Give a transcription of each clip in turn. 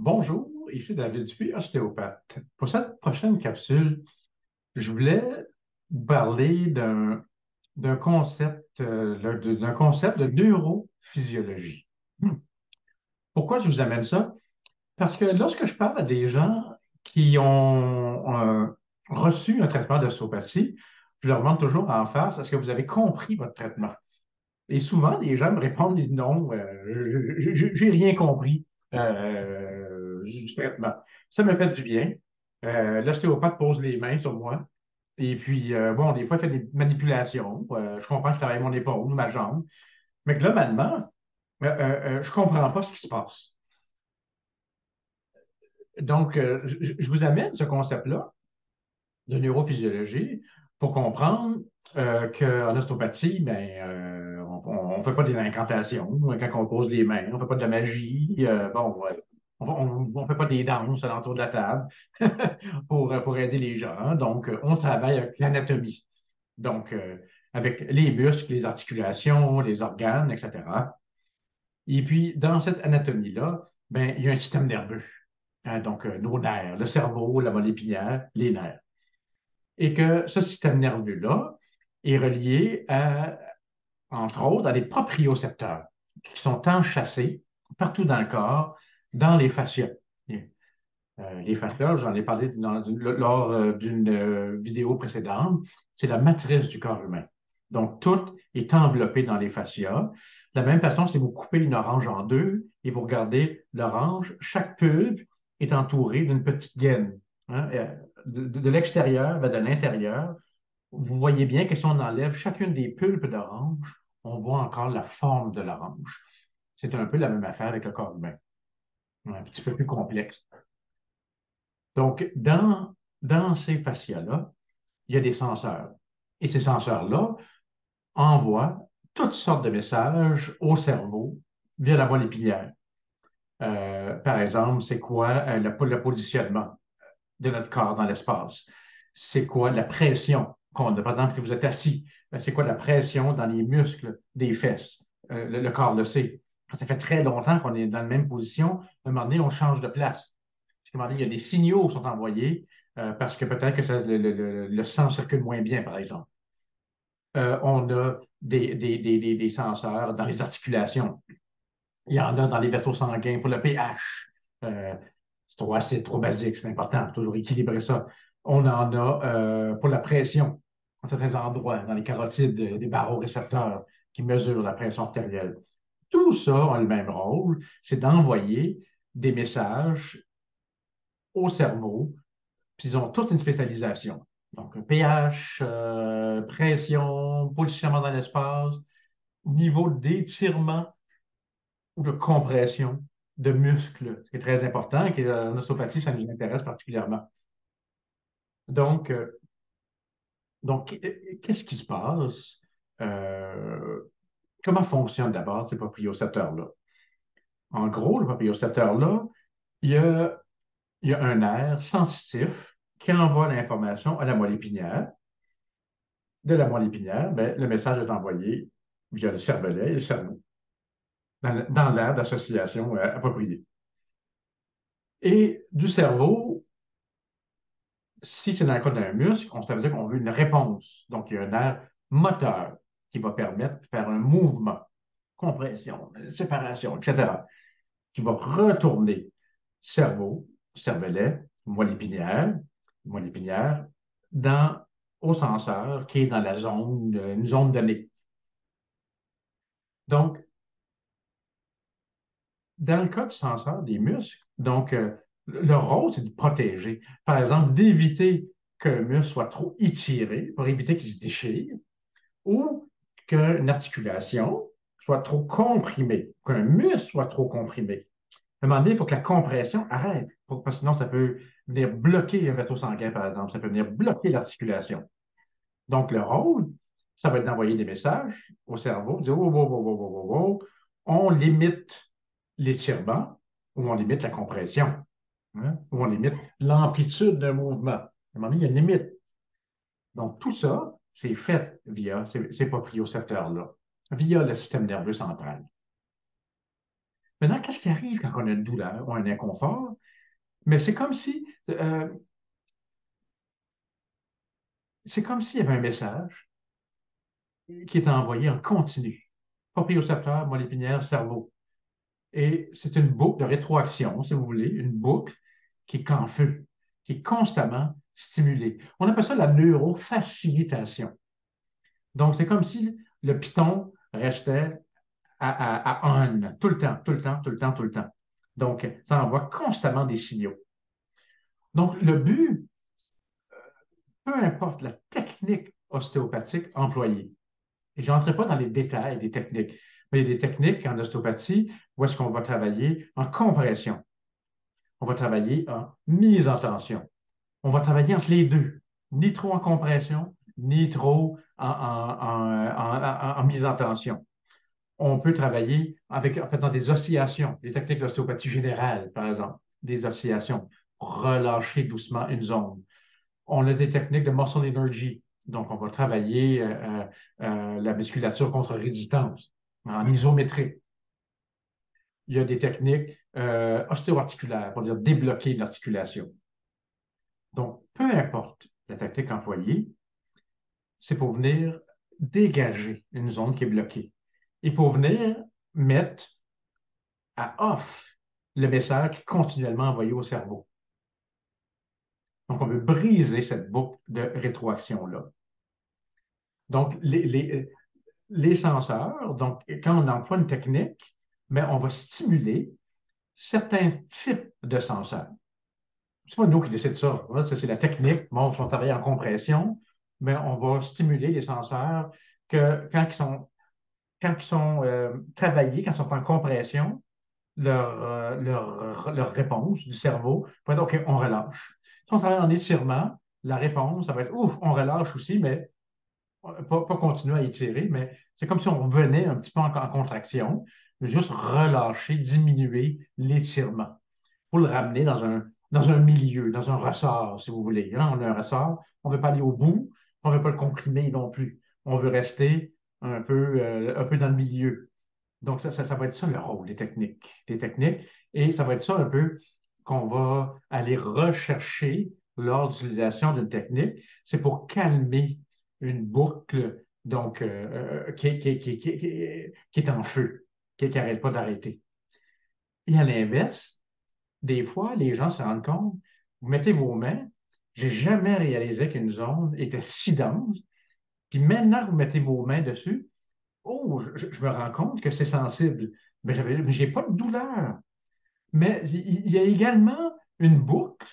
Bonjour, ici David Dupuis, ostéopathe. Pour cette prochaine capsule, je voulais vous parler d'un concept, d'un concept de neurophysiologie. Pourquoi je vous amène ça? Parce que lorsque je parle à des gens qui ont reçu un traitement d'ostéopathie, je leur demande toujours en face, est-ce que vous avez compris votre traitement? Et souvent, les gens me répondent, ils disent non, j'ai rien compris du traitement. Ça me fait du bien. L'ostéopathe pose les mains sur moi. Et puis, bon, des fois, il fait des manipulations. Je comprends qu'il travaille mon épaule, ma jambe. Mais globalement, je ne comprends pas ce qui se passe. Donc, je vous amène ce concept-là de neurophysiologie pour comprendre qu'en ostéopathie, ben, on ne fait pas des incantations quand on pose les mains, on ne fait pas de la magie, bon, ouais. On ne fait pas des danses alentour de la table pour aider les gens. Donc, on travaille avec l'anatomie. Donc, avec les muscles, les articulations, les organes, etc. Et puis, dans cette anatomie-là, ben, il y a un système nerveux. Hein, donc, nos nerfs, le cerveau, la moelle épinière, les nerfs et que ce système nerveux-là est relié entre autres, à des propriocepteurs qui sont enchâssés partout dans le corps, dans les fascias. Les fascias, j'en ai parlé lors d'une vidéo précédente, c'est la matrice du corps humain. Donc, tout est enveloppé dans les fascias. De la même façon, si vous coupez une orange en deux et vous regardez l'orange, chaque pulpe est entourée d'une petite gaine. Hein, de l'extérieur vers de l'intérieur, vous voyez bien que si on enlève chacune des pulpes d'orange, on voit encore la forme de l'orange. C'est un peu la même affaire avec le corps humain, un petit peu plus complexe. Donc, dans ces fascias-là, il y a des senseurs. Et ces senseurs-là envoient toutes sortes de messages au cerveau via la moelle épinière. Par exemple, c'est quoi le positionnement de notre corps dans l'espace? C'est quoi la pression qu'on a? Par exemple, que vous êtes assis, c'est quoi la pression dans les muscles des fesses? Le corps le sait. Quand ça fait très longtemps qu'on est dans la même position, à un moment donné, on change de place. Parce qu'à un moment donné, il y a des signaux qui sont envoyés parce que peut-être que le sang circule moins bien, par exemple. On a des senseurs dans les articulations. Il y en a dans les vaisseaux sanguins pour le pH. Euh, c'est trop acide, trop basique, c'est important, toujours équilibrer ça. On en a pour la pression, à certains endroits, dans les carotides, des barorécepteurs qui mesurent la pression artérielle. Tout ça a le même rôle, c'est d'envoyer des messages au cerveau, puis ils ont toute une spécialisation. Donc, pH, pression, positionnement dans l'espace, niveau d'étirement ou de compression de muscles, ce qui est très important, et en ostéopathie, ça nous intéresse particulièrement. Donc, qu'est-ce qui se passe? Euh, Comment fonctionnent d'abord ces propriocepteurs-là? En gros, le propriocepteur-là, il y a, il y a un nerf sensitif qui envoie l'information à la moelle épinière. De la moelle épinière, ben, le message est envoyé via le cervelet et le cerveau, dans l'aire d'association appropriée. Et du cerveau, si c'est dans le cas d'un muscle, ça veut dire qu'on veut une réponse. Donc, il y a un nerf moteur qui va permettre de faire un mouvement, compression, séparation, etc., qui va retourner cerveau, cervelet, moelle épinière, dans, au senseur qui est dans la zone, une zone donnée. Donc, dans le cas du senseur des muscles, donc, leur rôle, c'est de protéger. Par exemple, d'éviter qu'un muscle soit trop étiré pour éviter qu'il se déchire ou qu'une articulation soit trop comprimée, qu'un muscle soit trop comprimé. À un moment donné, il faut que la compression arrête, parce que sinon, ça peut venir bloquer un vaisseau sanguin, par exemple. Ça peut venir bloquer l'articulation. Donc, le rôle, ça va être d'envoyer des messages au cerveau, dire, oh, oh, oh, oh, oh, oh, oh. On limite l'étirement ou on limite la compression, hein, ou on limite l'amplitude d'un mouvement. À un moment donné, il y a une limite. Donc, tout ça, c'est fait via ces propriocepteurs-là, via le système nerveux central. Maintenant, qu'est-ce qui arrive quand on a une douleur ou un inconfort? Mais c'est comme s'il y avait un message qui est envoyé en continu. Propriocepteur, moelle épinière, cerveau. Et c'est une boucle de rétroaction, si vous voulez, une boucle qui est en feu, qui est constamment stimulée. On appelle ça la neurofacilitation. Donc, c'est comme si le piton restait à on, tout le temps, tout le temps, tout le temps, tout le temps. Donc, ça envoie constamment des signaux. Donc, le but, peu importe la technique ostéopathique employée, et je n'entrerai pas dans les détails des techniques, mais il y a des techniques en ostéopathie où est-ce qu'on va travailler en compression, on va travailler en mise en tension, on va travailler entre les deux, ni trop en compression, ni trop en mise en tension. On peut travailler en fait, dans des oscillations, des techniques d'ostéopathie générale, par exemple, des oscillations, relâcher doucement une zone. On a des techniques de muscle energy, donc on va travailler la musculature contre résistance en isométrie. Il y a des techniques ostéo-articulaires pour dire débloquer l'articulation. Donc, peu importe la tactique employée, c'est pour venir dégager une zone qui est bloquée et pour venir mettre à off le message qui est continuellement envoyé au cerveau. Donc, on veut briser cette boucle de rétroaction-là. Donc, les senseurs, donc, quand on emploie une technique, mais on va stimuler certains types de senseurs. C'est pas nous qui décidons ça. Ça, c'est la technique. Bon, on travaille en compression, mais on va stimuler les senseurs que quand ils sont travaillés, quand ils sont en compression, leur réponse du cerveau va être OK, on relâche. Si on travaille en étirement, la réponse, ça va être ouf, on relâche aussi, mais pas continuer à étirer, mais c'est comme si on venait un petit peu en contraction, juste relâcher, diminuer l'étirement pour le ramener dans un milieu, dans un ressort, si vous voulez. Hein. On a un ressort, on ne veut pas aller au bout, on ne veut pas le comprimer non plus. On veut rester un peu dans le milieu. Donc, ça va être ça le rôle des techniques. Des techniques. Et ça va être ça un peu qu'on va aller rechercher lors de l'utilisation d'une technique. C'est pour calmer une boucle donc, qui est en feu, qui n'arrête pas d'arrêter. Et à l'inverse, des fois, les gens se rendent compte, vous mettez vos mains, j'ai jamais réalisé qu'une zone était si dense, puis maintenant que vous mettez vos mains dessus, oh, je me rends compte que c'est sensible. Mais j'ai pas de douleur. Mais il y a également une boucle,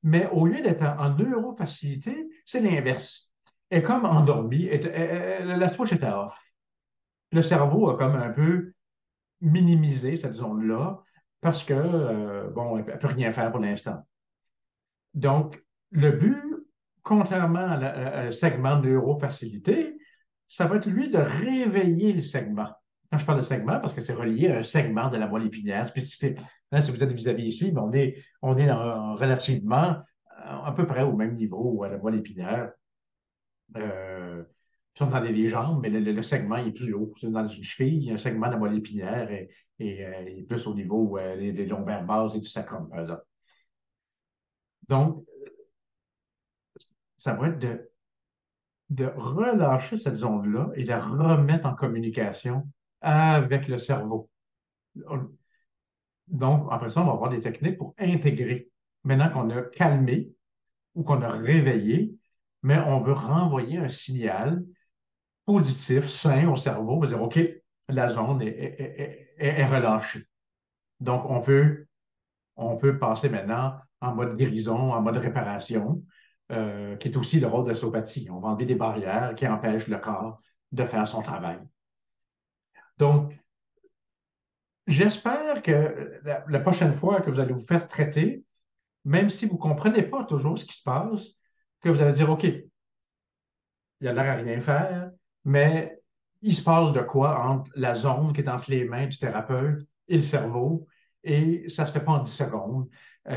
mais au lieu d'être en neurofacilité, c'est l'inverse. Elle est comme endormie, la switch était off. Le cerveau a comme un peu minimisé cette zone-là parce que, bon, elle ne peut rien faire pour l'instant. Donc, le but, contrairement à segment de neurofacilité, ça va être lui de réveiller le segment. Quand je parle de segment, parce que c'est relié à un segment de la moelle épinière spécifique. Hein, si vous êtes vis-à-vis ici, mais on est relativement à peu près au même niveau à la moelle épinière. Puis on est dans les jambes, mais le segment est plus haut. C'est dans une cheville, il y a un segment de la moelle épinière et il est plus au niveau des lombaires basses et du sacrum, par exemple. Donc, ça va être de relâcher cette zone-là et de la remettre en communication avec le cerveau. Donc, après ça, on va avoir des techniques pour intégrer. Maintenant qu'on a calmé ou qu'on a réveillé, mais on veut renvoyer un signal positif, sain au cerveau, on va dire, OK, la zone est relâchée. Donc, on peut passer maintenant en mode guérison, en mode réparation, qui est aussi le rôle de l'ostéopathie. On va enlever des barrières qui empêchent le corps de faire son travail. Donc, j'espère que la prochaine fois que vous allez vous faire traiter, même si vous ne comprenez pas toujours ce qui se passe, que vous allez dire, OK, il y a l'air à rien faire, mais il se passe de quoi entre la zone qui est entre les mains du thérapeute et le cerveau, et ça ne se fait pas en 10 secondes,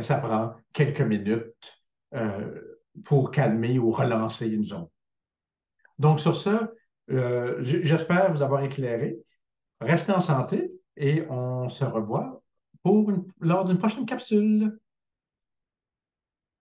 ça prend quelques minutes euh, pour calmer ou relancer une zone. Donc, sur ça, j'espère vous avoir éclairé. Restez en santé et on se revoit lors d'une prochaine capsule.